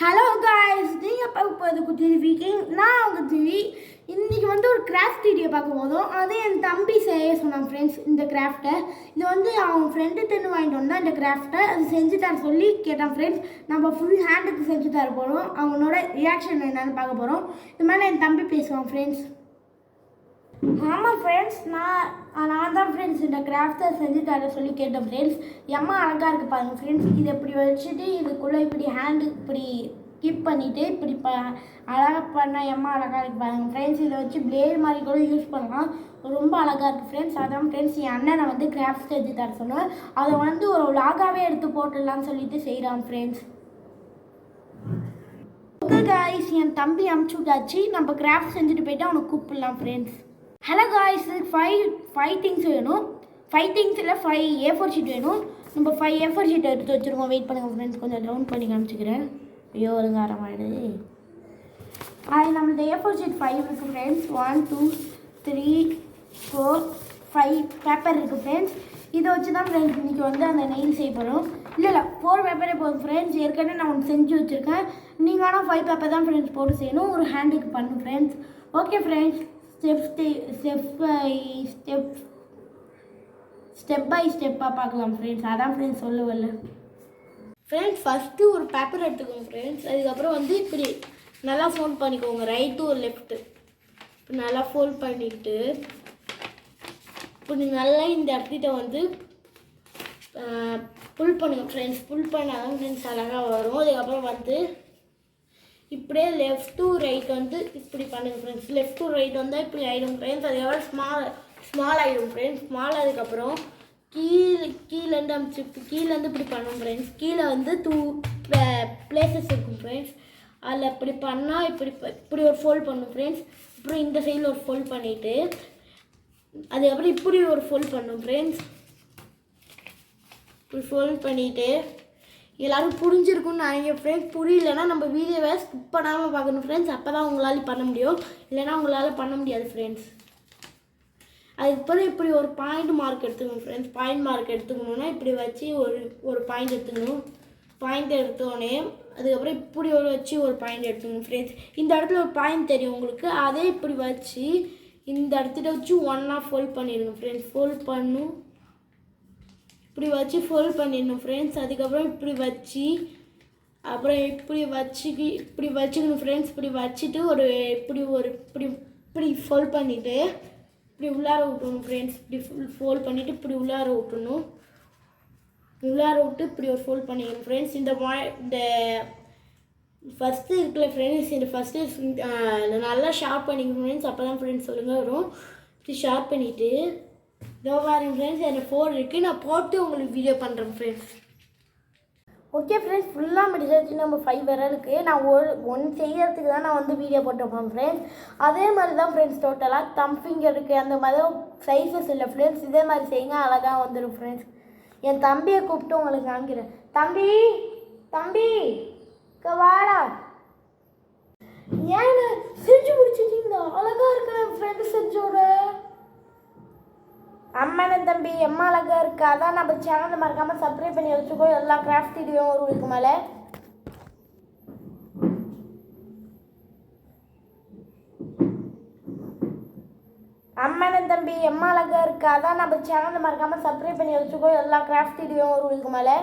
Hello guys, நீங்கள் பார்க்க போகிறது குட்டி வீக்கிங். நான் அவங்க டிவி இன்றைக்கி ஒரு கிராஃப்ட் வீடியோ பார்க்க போதும். அது என் தம்பி செய்ய சொன்னான் ஃப்ரெண்ட்ஸ். இந்த கிராஃப்டை இது அவன் ஃப்ரெண்டு தென்னு வாங்கிட்டு வந்தான். இந்த கிராஃப்டை அது செஞ்சு தர சொல்லி கேட்டான் ஃப்ரெண்ட்ஸ். நம்ம ஃபுல் ஹேண்டுக்கு செஞ்சு தர போகிறோம். அவனோட ரியாக்ஷன் என்னன்னு பார்க்க போகிறோம். இது மாதிரி என் தம்பி பேசுவான் ஃப்ரெண்ட்ஸ். ஆமாம் ஃப்ரெண்ட்ஸ், நான் தான் ஃப்ரெண்ட்ஸ் இந்த கிராஃப்டை செஞ்சு தர சொல்லி கேட்டேன் ஃப்ரெண்ட்ஸ். எம்மா அழகாக இருக்குது பாருங்கள் ஃப்ரெண்ட்ஸ். இதை இப்படி வச்சுட்டு இதுக்குள்ளே இப்படி ஹேண்டு இப்படி கீப் பண்ணிவிட்டு இப்படி அழகாக பண்ணால் எம்மா அழகாக இருக்குது பாருங்கள் ஃப்ரெண்ட்ஸ். இதை வச்சு பிளேட் மாதிரி கூட யூஸ் பண்ணலாம். ரொம்ப அழகாக இருக்குது ஃப்ரெண்ட்ஸ். அதான் ஃப்ரெண்ட்ஸ் என் அண்ணனை கிராஃப்ட் செஞ்சு தர சொன்னேன். அதை ஒரு விலாகாகவே எடுத்து போட்டுடலான்னு சொல்லிட்டு செய்கிறான் ஃப்ரெண்ட்ஸ். ஓகே காய்ஸ், என் தம்பி அமுச்சு விட்டாச்சு. நம்ம கிராஃப்ட் செஞ்சுட்டு போயிட்டு அவனை கூப்பிடலாம் friends. Hello guys, five things வேணும். 5 திங்ஸ் இல்லை, 5 A4 ஷீட் வேணும். நம்ம 5 A4 ஷீட் எடுத்து வச்சுருக்கோம். வெயிட் பண்ணுங்கள் ஃப்ரெண்ட்ஸ், கொஞ்சம் ரவுண்ட் பண்ணி காமிச்சிக்கிறேன். ஐயோ ஒருங்காரமாயிடுது. அது நம்மளது A4 ஷீட் 5 இருக்குது ஃப்ரெண்ட்ஸ். 1 2 3 4 5 பேப்பர் இருக்குது ஃப்ரெண்ட்ஸ். இதை வச்சு தான் ஃப்ரெண்ட்ஸ் இன்றைக்கி அந்த நெயில் செய்ய போகிறோம். இல்லை 4 பேப்பரே போதும் ஃப்ரெண்ட்ஸ். ஏற்கனவே நான் ஒன்று செஞ்சு வச்சுருக்கேன். நீங்கள் ஆனால் 5 பேப்பர் தான் ஃப்ரெண்ட்ஸ் போட்டு செய்யணும். ஒரு ஹேண்டுக்கு பண்ணும் friends. Okay friends, step by ஸ்டெப்பாக பார்க்கலாம் ஃப்ரெண்ட்ஸ். அதான் ஃப்ரெண்ட்ஸ் சொல்லவில்லை ஃப்ரெண்ட்ஸ். ஃபஸ்ட்டு ஒரு பேப்பர் எடுத்துக்கோங்க ஃப்ரெண்ட்ஸ். அதுக்கப்புறம் இப்படி நல்லா ஃபோல்ட் பண்ணிக்கோங்க, ரைட்டு ஒரு லெஃப்ட்டு. இப்போ நல்லா ஃபோல்ட் பண்ணிவிட்டு இப்படி நல்லா இந்த இடத்திட்ட புல் பண்ணுங்க ஃப்ரெண்ட்ஸ். புல் பண்ணால் தான் ஃப்ரெண்ட்ஸ் அழகாக வரும். அதுக்கப்புறம் இப்படியே லெஃப்ட் டு ரைட் இப்படி பண்ணுங்க ஃப்ரெண்ட்ஸ். லெஃப்ட் டு ரைட் வந்தால் இப்படி ஆகிடும் ஃப்ரெண்ட்ஸ். அதுக்கப்புறம் ஸ்மால் ஆகிடும் ஃப்ரெண்ட்ஸ். ஸ்மால் ஆனதுக்கப்புறம் கீழேருந்து கீழேருந்து இப்படி பண்ணணும் ஃப்ரெண்ட்ஸ். கீழே 2 பிளேசஸ் இருக்கும் ஃப்ரெண்ட்ஸ். அதில் இப்படி பண்ணால் இப்படி ஒரு ஃபோல்ட் பண்ணணும் ஃப்ரெண்ட்ஸ். அப்புறம் இந்த சைடில் ஒரு ஃபோல்ட் பண்ணிவிட்டு அதுக்கப்புறம் இப்படி ஒரு ஃபோல்ட் பண்ணணும் ஃப்ரெண்ட்ஸ். இப்படி ஃபோல்ட் பண்ணிவிட்டு எல்லோரும் புரிஞ்சிருக்குன்னு நினைக்கிறேன் ஃப்ரெண்ட்ஸ். புரியலன்னா நம்ம வீடியோவை ஸ்கிப் பண்ணாமல் பார்க்கணும் ஃப்ரெண்ட்ஸ். அப்போ தான் உங்களால் பண்ண முடியும், இல்லைன்னா உங்களால் பண்ண முடியாது ஃப்ரெண்ட்ஸ். அதுக்கப்புறம் இப்படி ஒரு பாயிண்ட் மார்க் எடுத்துக்கணும் ஃப்ரெண்ட்ஸ். பாயிண்ட் மார்க் எடுத்துக்கணுன்னா இப்படி வச்சு ஒரு பாயிண்ட் எடுத்துக்கணும். பாயிண்ட் எடுத்தோடனே அதுக்கப்புறம் இப்படி வச்சு ஒரு பாயிண்ட் எடுத்துக்கணும் ஃப்ரெண்ட்ஸ். இந்த இடத்துல ஒரு பாயிண்ட் தெரியும் உங்களுக்கு. அதே இப்படி வச்சு இந்த இடத்துல வச்சு ஒன்றா ஃபோல்ட் பண்ணிடுங்க ஃப்ரெண்ட்ஸ். ஃபோல்ட் பண்ணும் இப்படி வச்சு ஃபோல்ட் பண்ணிடணும் ஃப்ரெண்ட்ஸ். அதுக்கப்புறம் இப்படி வச்சு அப்புறம் இப்படி வச்சுக்கணும் ஃப்ரெண்ட்ஸ். இப்படி வச்சுட்டு இப்படி ஃபோல்ட் பண்ணிவிட்டு இப்படி உள்ளார விட்டணும் ஃப்ரெண்ட்ஸ். இப்படி ஃபோல்ட் பண்ணிவிட்டு இப்படி உள்ளார விட்டணும். உள்ளார விட்டு இப்படி ஒரு ஃபோல்ட் பண்ணிக்கணும் ஃப்ரெண்ட்ஸ். இந்த ஃபஸ்ட்டு இருக்குல்ல ஃப்ரெண்ட்ஸ், இந்த ஃபஸ்ட்டு நல்லா ஷார்ப் பண்ணிக்கணும் ஃப்ரெண்ட்ஸ். அப்போ தான் ஃப்ரெண்ட்ஸ் சொல்லுங்கள் வரும். இப்படி ஷார்ப் பண்ணிவிட்டு இதோ பாருங்க ஃப்ரெண்ட்ஸ், எனக்கு 4 இருக்குது. நான் போட்டு உங்களுக்கு வீடியோ பண்ணுறேன் ஃப்ரெண்ட்ஸ். ஓகே ஃப்ரெண்ட்ஸ், ஃபுல்லாக முடிச்சாச்சு. நம்ம 5 விரலுக்கு நான் ஒன்று செய்யறதுக்கு தான் நான் வீடியோ போட்டிருப்பேன் ஃப்ரெண்ட்ஸ். அதே மாதிரி தான் ஃப்ரெண்ட்ஸ் டோட்டலாக தம் ஃபிங்கருக்கு அந்த மாதிரி சைஸஸ் இல்லை ஃப்ரெண்ட்ஸ். இதே மாதிரி செய்யுங்க, அழகாக வந்துடும் ஃப்ரெண்ட்ஸ். என் தம்பியை கூப்பிட்டு உங்களுக்கு காமிக்கிறேன். தம்பி வாடா. ஏன் செஞ்சு முடிச்சிட்டிங்களா? அழகாக இருக்கிறேன் ஃப்ரெண்ட்ஸ் செஞ்சோட. அம்மன் தம்பி எம்மா அழகாக இருக்கா. அதான் நம்ம சேனலை மறக்காமல் சப்ஸ்கிரைப் பண்ணி வச்சுக்கோ. எல்லா கிராஃப்ட் வீடியோ வரும் இதுக்கு மேலே. அம்மன் தம்பி எம்மா அழகாக இருக்கா. அதான் நம்ம சேனலை மறக்காமல் சப்ஸ்கிரைப் பண்ணி வச்சுக்கோ. எல்லா கிராஃப்ட் வீடியோ வரும் இதுக்கு மேலே.